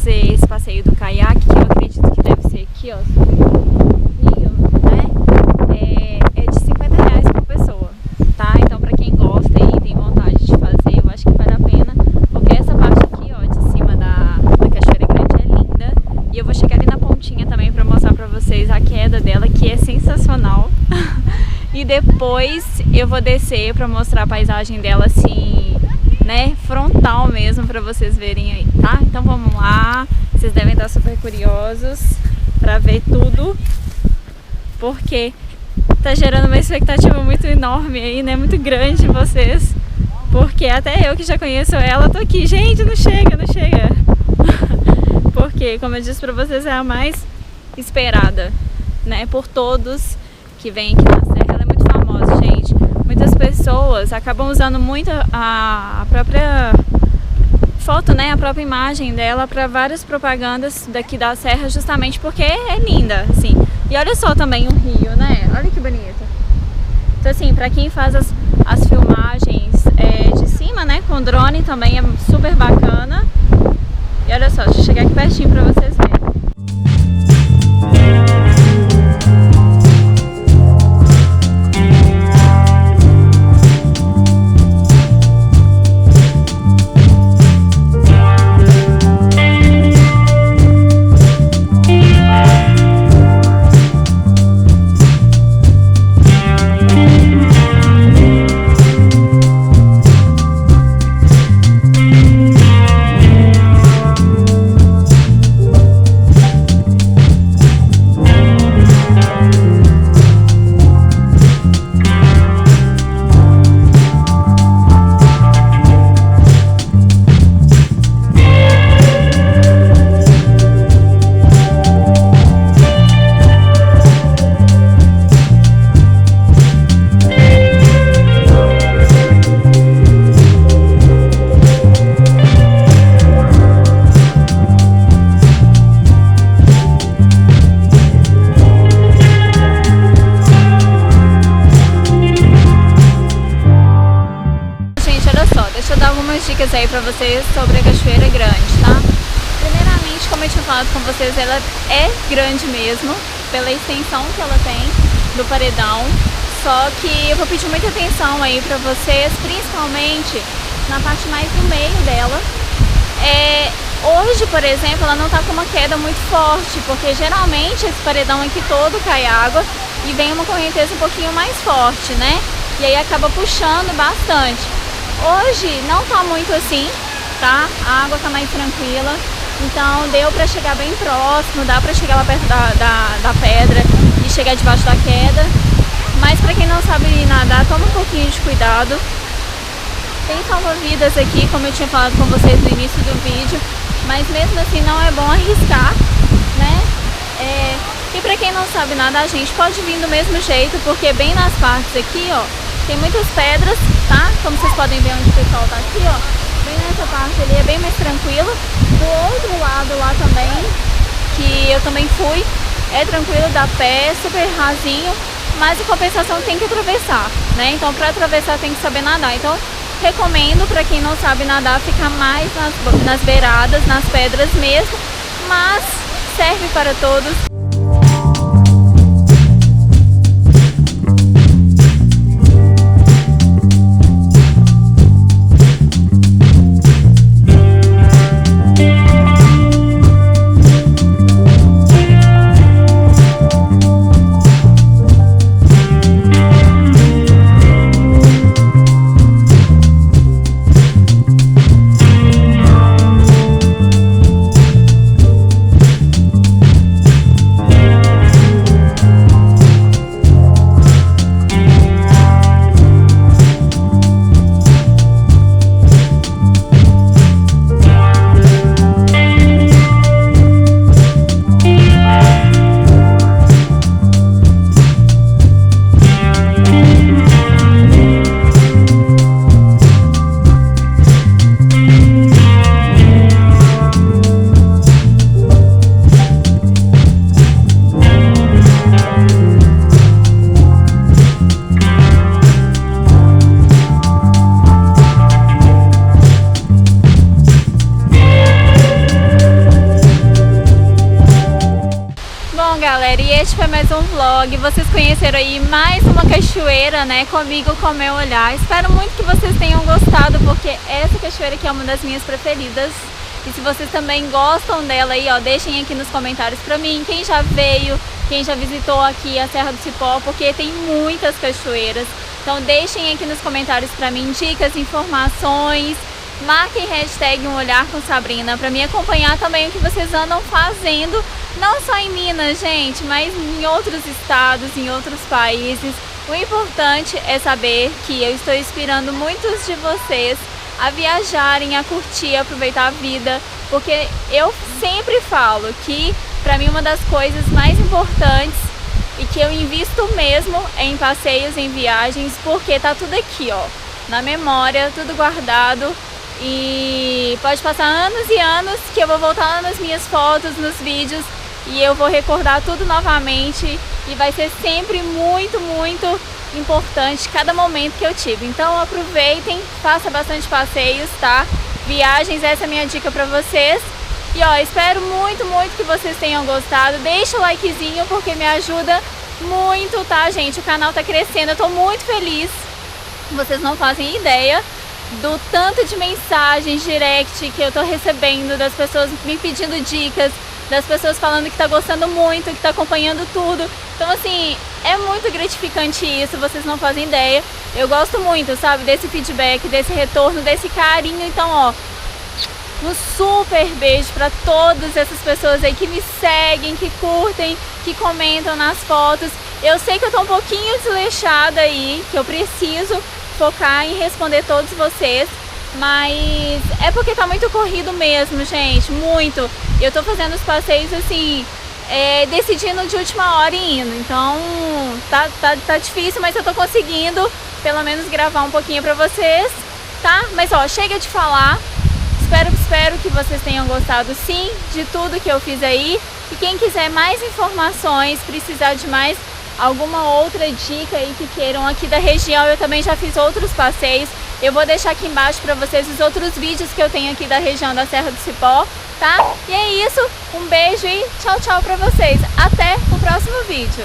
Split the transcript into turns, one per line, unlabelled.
fazer esse passeio do caiaque, que eu acredito que deve ser aqui, ó, sobre o rio, né? É de R$50 por pessoa, tá? Então pra quem gosta e tem vontade de fazer, eu acho que vale a pena, porque essa parte aqui, ó, de cima da Cachoeira Grande é linda. E eu vou chegar ali na pontinha também pra mostrar pra vocês a queda dela, que é sensacional. E depois eu vou descer pra mostrar a paisagem dela assim, né, frontal mesmo, pra vocês verem aí, tá? Então vamos lá, vocês devem estar super curiosos pra ver tudo, porque tá gerando uma expectativa muito enorme aí, né, muito grande em vocês, porque até eu que já conheço ela, tô aqui, gente, não chega, não chega, porque, como eu disse pra vocês, é a mais esperada, né, por todos que vêm aqui na Serra. Ela é muito famosa, gente. Muitas pessoas acabam usando muito a própria foto, né, a própria imagem dela para várias propagandas daqui da Serra, justamente porque é linda, assim. E olha só também o rio, né? Olha que bonito. Então, assim, para quem faz as filmagens de cima, né, com drone, também é super bacana. E olha só, deixa eu chegar aqui pertinho para vocês verem. Dicas aí pra vocês sobre a Cachoeira Grande, tá? Primeiramente, como eu tinha falado com vocês, ela é grande mesmo, pela extensão que ela tem do paredão, só que eu vou pedir muita atenção aí pra vocês, principalmente na parte mais do meio dela. Hoje, por exemplo, ela não tá com uma queda muito forte, porque geralmente esse paredão aqui todo cai água e vem uma correnteza um pouquinho mais forte, né? E aí acaba puxando bastante. Hoje não tá muito assim, tá? A água tá mais tranquila, então deu pra chegar bem próximo, dá pra chegar lá perto da pedra e chegar debaixo da queda. Mas pra quem não sabe nadar, toma um pouquinho de cuidado. Tem salva-vidas aqui, como eu tinha falado com vocês no início do vídeo, mas mesmo assim não é bom arriscar, né? E pra quem não sabe nadar, gente, pode vir do mesmo jeito, porque bem nas partes aqui, ó, tem muitas pedras, tá? Como vocês podem ver onde o pessoal tá aqui, ó. Bem nessa parte ali é bem mais tranquilo. Do outro lado lá também, que eu também fui, é tranquilo, dá pé, super rasinho, mas em compensação tem que atravessar, né? Então pra atravessar tem que saber nadar. Então recomendo pra quem não sabe nadar ficar mais nas beiradas, nas pedras mesmo, mas serve para todos. galera, e este foi mais um vlog. Vocês conheceram aí mais uma cachoeira, né, comigo, com o meu olhar. Espero muito que vocês tenham gostado, porque essa cachoeira aqui é uma das minhas preferidas. E se vocês também gostam dela aí, ó, deixem aqui nos comentários pra mim quem já veio, quem já visitou aqui a Serra do Cipó, porque tem muitas cachoeiras. Então deixem aqui nos comentários pra mim dicas, informações. Marquem hashtag um olhar com Sabrina para me acompanhar também o que vocês andam fazendo, não só em Minas, gente, mas em outros estados, em outros países. O importante é saber que eu estou inspirando muitos de vocês a viajarem, a curtir, a aproveitar a vida, porque eu sempre falo que para mim uma das coisas mais importantes e que eu invisto mesmo é em passeios, em viagens, porque tá tudo aqui, ó, na memória, tudo guardado. E pode passar anos e anos que eu vou voltar lá nas minhas fotos, nos vídeos, e eu vou recordar tudo novamente, e vai ser sempre muito, muito importante cada momento que eu tive. Então aproveitem, façam bastante passeios, tá? Viagens, essa é a minha dica pra vocês. E ó, espero muito, muito que vocês tenham gostado. Deixa o likezinho porque me ajuda muito, tá, gente? O canal tá crescendo, eu tô muito feliz. Vocês não fazem ideia do tanto de mensagens direct que eu tô recebendo, das pessoas me pedindo dicas, das pessoas falando que tá gostando muito, que tá acompanhando tudo. Então assim, é muito gratificante isso, vocês não fazem ideia. Eu gosto muito, sabe, desse feedback, desse retorno, desse carinho. Então ó, um super beijo pra todas essas pessoas aí que me seguem, que curtem, que comentam nas fotos. Eu sei que eu tô um pouquinho desleixada aí, que eu preciso focar em responder todos vocês, mas é porque tá muito corrido mesmo, gente, muito. Eu tô fazendo os passeios assim, decidindo de última hora e indo, então tá difícil, mas eu tô conseguindo pelo menos gravar um pouquinho pra vocês, tá? Mas ó, chega de falar, espero que vocês tenham gostado sim de tudo que eu fiz aí, e quem quiser mais informações, precisar de mais alguma outra dica aí que queiram aqui da região, eu também já fiz outros passeios. Eu vou deixar aqui embaixo para vocês os outros vídeos que eu tenho aqui da região da Serra do Cipó, tá? E é isso, um beijo e tchau, tchau para vocês. Até o próximo vídeo.